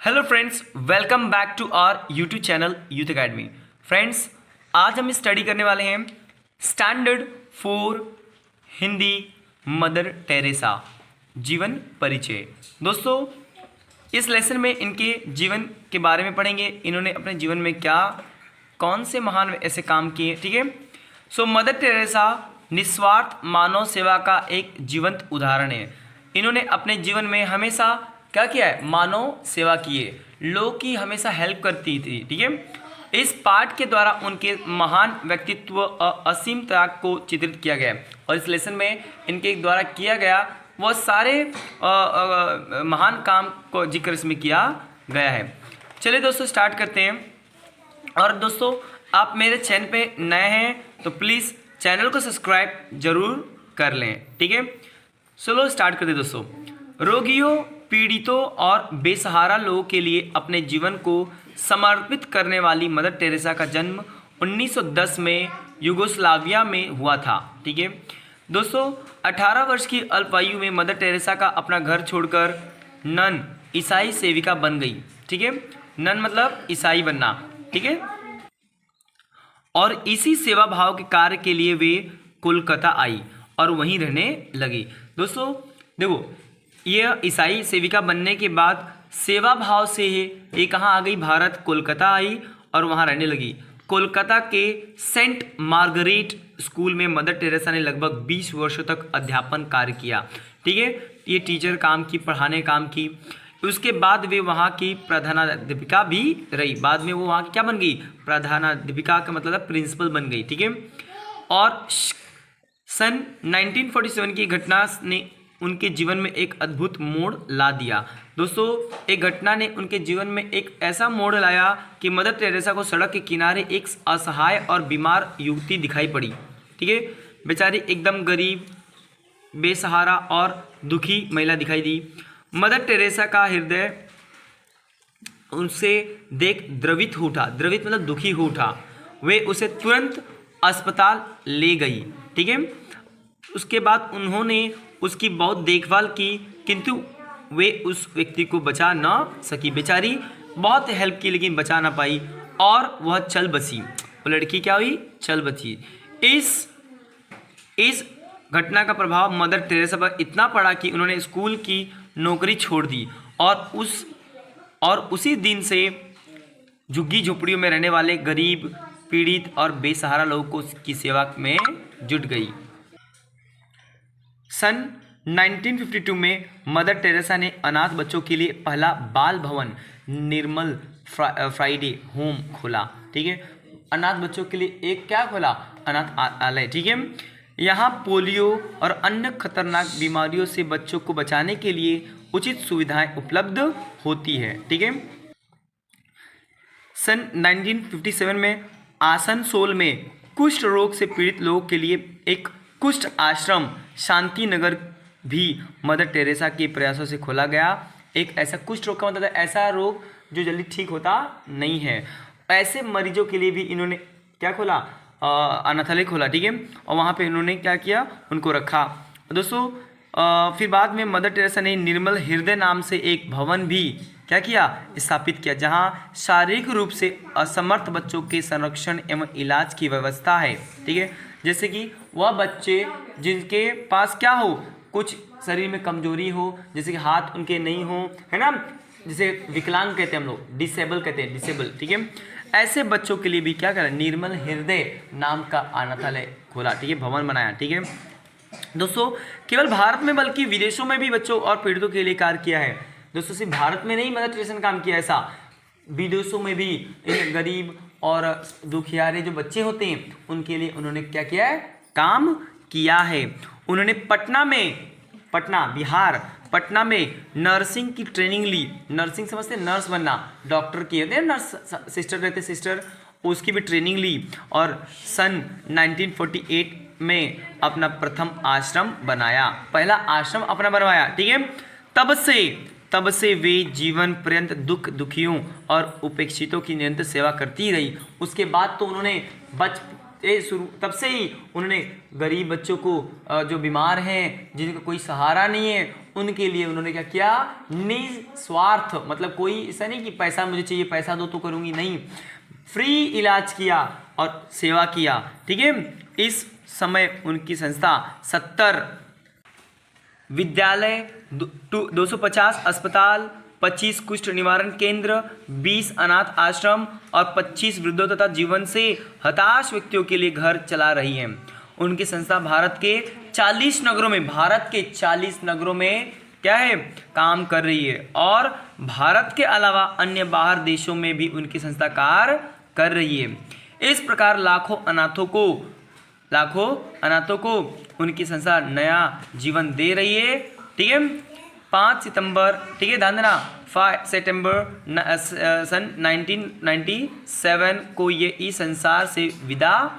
Hello friends, welcome back to our YouTube channel Youth Academy. Friends, आज हम study करने वाले हैं स्टैंडर्ड 4 हिंदी मदर टेरेसा जीवन परिचय। दोस्तों, इस लेसन में इनके जीवन के बारे में पढ़ेंगे। इन्होंने अपने जीवन में कौन से महान ऐसे काम किए। ठीक है। सो मदर टेरेसा निस्वार्थ मानव सेवा का एक जीवंत उदाहरण है। इन्होंने अपने जीवन में हमेशा क्या किया है? मानव सेवा की है, लोगों की हमेशा हेल्प करती थी। ठीक है। इस पाठ के द्वारा उनके महान व्यक्तित्व असीम त्याग को चित्रित किया गया है और इस लेसन में इनके द्वारा किया गया वह सारे महान काम को जिक्र इसमें किया गया है। चलिए दोस्तों, स्टार्ट करते हैं। और दोस्तों, आप मेरे चैनल पे नए हैं तो प्लीज़ चैनल को सब्सक्राइब जरूर कर लें। ठीक है। चलो स्टार्ट करते दोस्तों। रोगियों, पीड़ितों और बेसहारा लोगों के लिए अपने जीवन को समर्पित करने वाली मदर टेरेसा का जन्म 1910 में यूगोस्लाविया में हुआ था। ठीक है दोस्तों, 18 वर्ष की अल्पायु में मदर टेरेसा का अपना घर छोड़कर नन ईसाई सेविका बन गई। ठीक है। नन मतलब ईसाई बनना। ठीक है। और इसी सेवा भाव के कार्य के लिए वे कोलकाता आई और वहीं रहने लगी। दोस्तों देखो, ये ईसाई सेविका बनने के बाद सेवा भाव से ये कहाँ आ गई? भारत, कोलकाता आई और वहाँ रहने लगी। कोलकाता के सेंट मार्गरेट स्कूल में मदर टेरेसा ने लगभग 20 वर्षों तक अध्यापन कार्य किया। ठीक है। ये टीचर काम की, पढ़ाने काम की। उसके बाद वे वहाँ की प्रधानाध्यापिका भी रही। बाद में वो वहाँ की क्या बन गई? प्रधानाध्यापिका का मतलब प्रिंसिपल बन गई। ठीक है। और सन 1947 की घटना ने उनके जीवन में एक अद्भुत मोड़ ला दिया। दोस्तों, एक घटना ने उनके जीवन में एक ऐसा मोड़ लाया कि मदर टेरेसा को सड़क के किनारे एक असहाय और बीमार युवती दिखाई पड़ी। ठीक है। बेचारी एकदम गरीब, बेसहारा और दुखी महिला दिखाई दी। मदर टेरेसा का हृदय उनसे देख द्रवित हो उठा। द्रवित मतलब दुखी हो उठा। वे उसे तुरंत अस्पताल ले गई। ठीक है। उसके बाद उन्होंने उसकी बहुत देखभाल की, किंतु वे उस व्यक्ति को बचा ना सकी। बेचारी बहुत हेल्प की लेकिन बचा ना पाई और वह चल बसी। वो लड़की क्या हुई? चल बची। इस घटना का प्रभाव मदर टेरेसा पर इतना पड़ा कि उन्होंने स्कूल की नौकरी छोड़ दी और उसी दिन से झुग्गी झोपड़ियों में रहने वाले गरीब, पीड़ित और बेसहारा लोगों की सेवा में जुट गई। सन 1952 में मदर टेरेसा ने अनाथ बच्चों के लिए पहला बाल भवन निर्मल फ्राइडे होम खोला। ठीक है। अनाथ बच्चों के लिए एक क्या खोला? अनाथालय। ठीक है। यहाँ पोलियो और अन्य खतरनाक बीमारियों से बच्चों को बचाने के लिए उचित सुविधाएं उपलब्ध होती है। ठीक है। सन 1957 में आसनसोल में कुष्ठ रोग से पीड़ित लोगों के लिए एक कुष्ठ आश्रम शांति नगर भी मदर टेरेसा के प्रयासों से खोला गया। एक ऐसा कुष्ठ रोग का मतलब ऐसा रोग जो जल्दी ठीक होता नहीं है, ऐसे मरीजों के लिए भी इन्होंने क्या खोला? अनाथालय खोला। ठीक है। और वहाँ पे इन्होंने क्या किया? उनको रखा। दोस्तों, फिर बाद में मदर टेरेसा ने निर्मल हृदय नाम से एक भवन भी क्या किया? स्थापित किया, जहाँ शारीरिक रूप से असमर्थ बच्चों के संरक्षण एवं इलाज की व्यवस्था है। ठीक है। जैसे कि वह बच्चे जिनके पास क्या हो, कुछ शरीर में कमजोरी हो, जैसे कि हाथ उनके नहीं हो, है ना, जिसे विकलांग कहते हैं हम लोग, डिसेबल कहते हैं, डिसेबल। ठीक है। ऐसे बच्चों के लिए भी क्या करें? निर्मल हृदय नाम का अनाथालय खोला। ठीक है। भवन बनाया। ठीक है। दोस्तों, केवल भारत में बल्कि विदेशों में भी बच्चों और पीड़ितों के लिए कार्य किया है। दोस्तों, सिर्फ भारत में नहीं मदर टेरेसा ने काम किया, ऐसा विदेशों में भी गरीब और दुखियारे जो बच्चे होते हैं उनके लिए उन्होंने क्या किया है? काम किया है। उन्होंने पटना बिहार, पटना में नर्सिंग की ट्रेनिंग ली। नर्सिंग समझते हैं? नर्स बनना, डॉक्टर की होते हैं नर्स, सिस्टर रहते सिस्टर, उसकी भी ट्रेनिंग ली और सन 1948 में अपना प्रथम आश्रम बनाया, पहला आश्रम अपना बनवाया। ठीक है। तब से वे जीवन पर्यंत दुखियों और उपेक्षितों की निरंतर सेवा करती रही। उसके बाद तो उन्होंने तब से ही उन्होंने गरीब बच्चों को, जो बीमार हैं, जिनका कोई सहारा नहीं है, उनके लिए उन्होंने क्या किया, निस्वार्थ, मतलब कोई ऐसा नहीं कि पैसा मुझे चाहिए, पैसा दो तो करूंगी, नहीं, फ्री इलाज किया और सेवा किया। ठीक है, इस समय उनकी संस्था 70 विद्यालय, 250 अस्पताल, 25 कुष्ठ निवारण केंद्र, 20 अनाथ आश्रम और 25 वृद्धों तथा जीवन से हताश व्यक्तियों के लिए घर चला रही है। उनकी संस्था भारत के 40 नगरों में क्या है, काम कर रही है और भारत के अलावा अन्य बाहर देशों में भी उनकी संस्था कार्य कर रही है। इस प्रकार लाखों अनाथों को उनकी संस्था नया जीवन दे रही है। ठीक है, 5 सितंबर, ठीक है, ध्यान देना, 5 सितंबर सन 1997 को ये इस संसार से विदा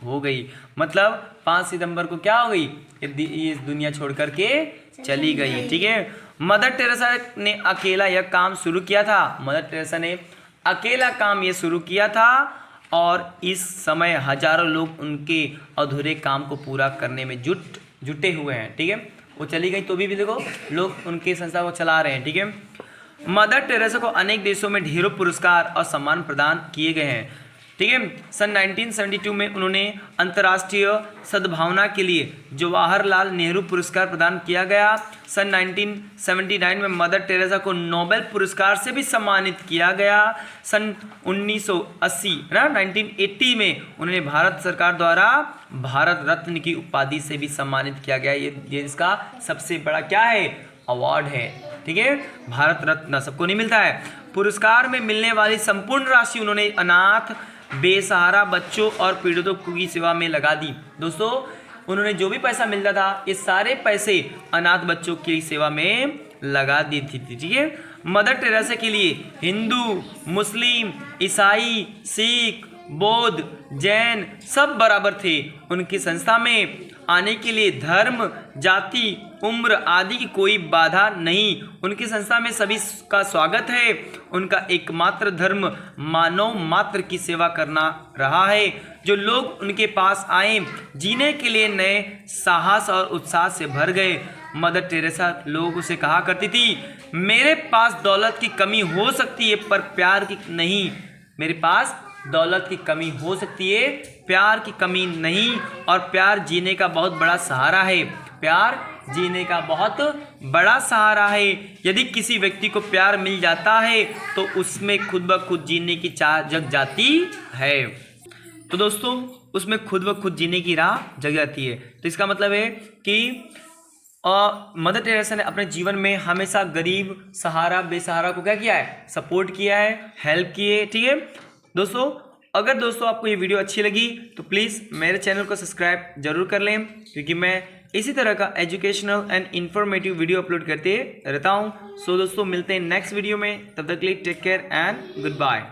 हो गई। मतलब 5 सितंबर को क्या हो गई, ये इस दुनिया छोड़ करके चली गई। ठीक है, मदर टेरेसा ने अकेला यह काम शुरू किया था। मदर टेरेसा ने अकेला काम ये शुरू किया था और इस समय हजारों लोग उनके अधूरे काम को पूरा करने में जुटे हुए हैं। ठीक है, वो चली गई तो भी देखो लोग उनके संस्था को चला रहे हैं। ठीक है, मदर टेरेसा को अनेक देशों में ढेरों पुरस्कार और सम्मान प्रदान किए गए हैं। ठीक है, सन 1972 में उन्होंने अंतर्राष्ट्रीय सद्भावना के लिए जवाहरलाल नेहरू पुरस्कार प्रदान किया गया। सन 1979 में मदर टेरेसा को नोबेल पुरस्कार से भी सम्मानित किया गया। सन 1980 में उन्हें भारत सरकार द्वारा भारत रत्न की उपाधि से भी सम्मानित किया गया। ये इसका सबसे बड़ा क्या है, अवार्ड है। ठीक है, भारत रत्न सबको नहीं मिलता है। पुरस्कार में मिलने वाली संपूर्ण राशि उन्होंने अनाथ, बेसहारा बच्चों और पीड़ितों की सेवा में लगा दी। दोस्तों, उन्होंने जो भी पैसा मिलता था ये सारे पैसे अनाथ बच्चों की सेवा में लगा दी थी। ठीक है, मदर टेरेसा के लिए हिंदू, मुस्लिम, ईसाई, सिख, बौद्ध, जैन सब बराबर थे। उनकी संस्था में आने के लिए धर्म, जाति, उम्र आदि की कोई बाधा नहीं। उनकी संस्था में सभी का स्वागत है। उनका एकमात्र धर्म मानव मात्र की सेवा करना रहा है। जो लोग उनके पास आए जीने के लिए नए साहस और उत्साह से भर गए। मदर टेरेसा लोगों से कहा करती थी, मेरे पास दौलत की कमी हो सकती है पर प्यार की नहीं। मेरे पास दौलत की कमी हो सकती है, प्यार की कमी नहीं। और प्यार जीने का बहुत बड़ा सहारा है। प्यार जीने का बहुत बड़ा सहारा है। यदि किसी व्यक्ति को प्यार मिल जाता है तो उसमें खुद ब खुद जीने की चाह जग जाती है। तो दोस्तों, उसमें खुद ब खुद जीने की राह जग जाती है। तो इसका मतलब है कि मदर टेरेसा ने अपने जीवन में हमेशा गरीब, सहारा, बेसहारा को क्या किया है, सपोर्ट किया है, हेल्प की है। ठीक है दोस्तों, अगर दोस्तों आपको ये वीडियो अच्छी लगी तो प्लीज़ मेरे चैनल को सब्सक्राइब जरूर कर लें, क्योंकि मैं इसी तरह का educational and informative video upload करते रहता हूँ। सो दोस्तों, मिलते हैं नेक्स्ट वीडियो में। तब तक के लिए take care and good bye.